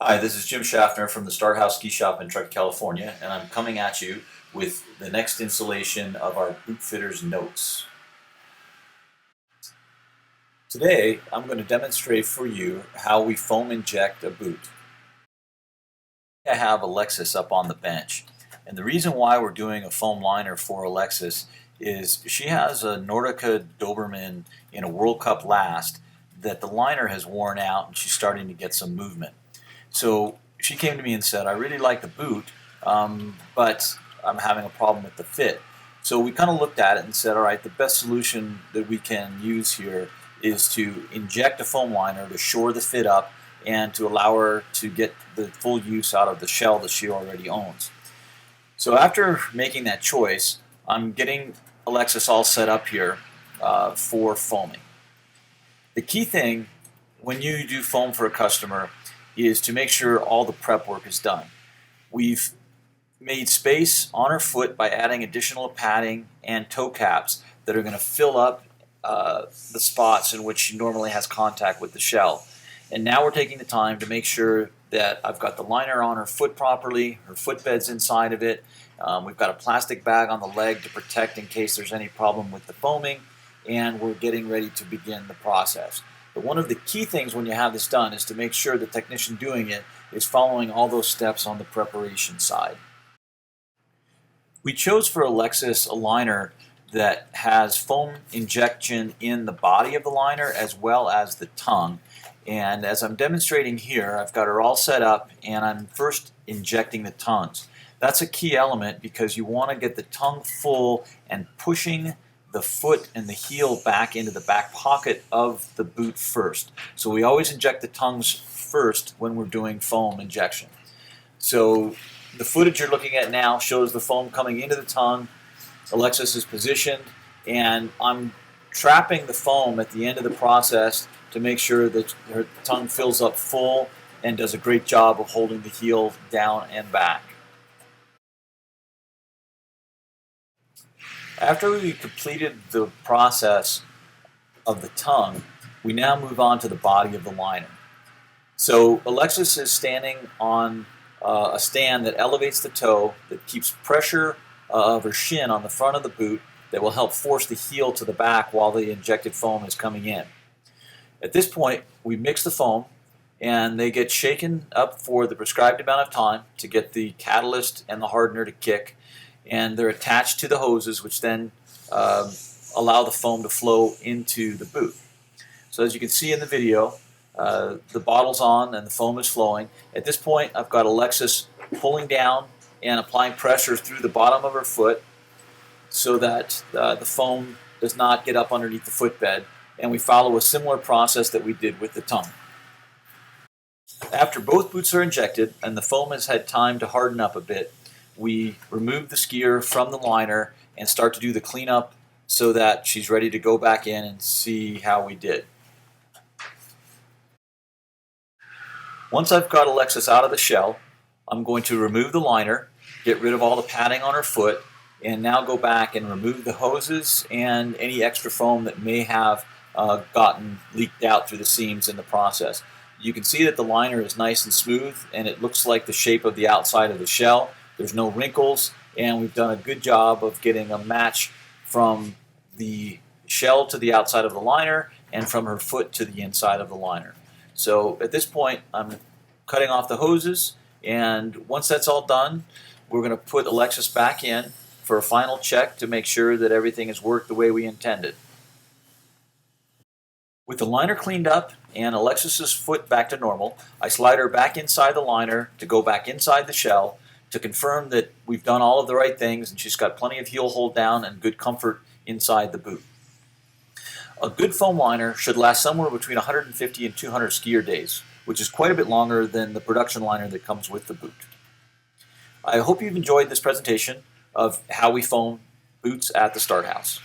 Hi, this is Jim Schaffner from the Start Haus ski shop in Truckee, California, and I'm coming at you with the next installation of our bootfitter's notes. Today, I'm going to demonstrate for you how we foam inject a boot. I have Alexis up on the bench, and the reason why we're doing a foam liner for Alexis is she has a Nordica Doberman in a World Cup last that the liner has worn out and she's starting to get some movement. So she came to me and said, I really like the boot, but I'm having a problem with the fit. So we kind of looked at it and said, all right, the best solution that we can use here is to inject a foam liner to shore the fit up and to allow her to get the full use out of the shell that she already owns. So after making that choice, I'm getting Alexis all set up here for foaming. The key thing when you do foam for a customer is to make sure all the prep work is done. We've made space on her foot by adding additional padding and toe caps that are going to fill up the spots in which she normally has contact with the shell. And now we're taking the time to make sure that I've got the liner on her foot properly, her footbed's inside of it. We've got a plastic bag on the leg to protect in case there's any problem with the foaming, and we're getting ready to begin the process. But one of the key things when you have this done is to make sure the technician doing it is following all those steps on the preparation side. We chose for Alexis a liner that has foam injection in the body of the liner as well as the tongue. And as I'm demonstrating here, I've got her all set up and I'm first injecting the tongues. That's a key element because you want to get the tongue full and pushing the foot and the heel back into the back pocket of the boot first. So we always inject the tongues first when we're doing foam injection. So the footage you're looking at now shows the foam coming into the tongue. Alexis is positioned, and I'm trapping the foam at the end of the process to make sure that her tongue fills up full and does a great job of holding the heel down and back. After we completed the process of the tongue, we now move on to the body of the liner. So Alexis is standing on a stand that elevates the toe, that keeps pressure of her shin on the front of the boot that will help force the heel to the back while the injected foam is coming in. At this point, we mix the foam and they get shaken up for the prescribed amount of time to get the catalyst and the hardener to kick, and they're attached to the hoses which then allow the foam to flow into the boot. So as you can see in the video, the bottle's on and the foam is flowing. At this point, I've got Alexis pulling down and applying pressure through the bottom of her foot so that the foam does not get up underneath the footbed, and we follow a similar process that we did with the tongue. After both boots are injected and the foam has had time to harden up a bit, we remove the skier from the liner and start to do the cleanup so that she's ready to go back in and see how we did. Once I've got Alexis out of the shell, I'm going to remove the liner, get rid of all the padding on her foot, and now go back and remove the hoses and any extra foam that may have gotten leaked out through the seams in the process. You can see that the liner is nice and smooth and it looks like the shape of the outside of the shell. There's no wrinkles, and we've done a good job of getting a match from the shell to the outside of the liner and from her foot to the inside of the liner. So at this point, I'm cutting off the hoses, and once that's all done, we're going to put Alexis back in for a final check to make sure that everything has worked the way we intended. With the liner cleaned up and Alexis's foot back to normal, I slide her back inside the liner to go back inside the shell to confirm that we've done all of the right things and she's got plenty of heel hold down and good comfort inside the boot. A good foam liner should last somewhere between 150 and 200 skier days, which is quite a bit longer than the production liner that comes with the boot. I hope you've enjoyed this presentation of how we foam boots at the Start Haus.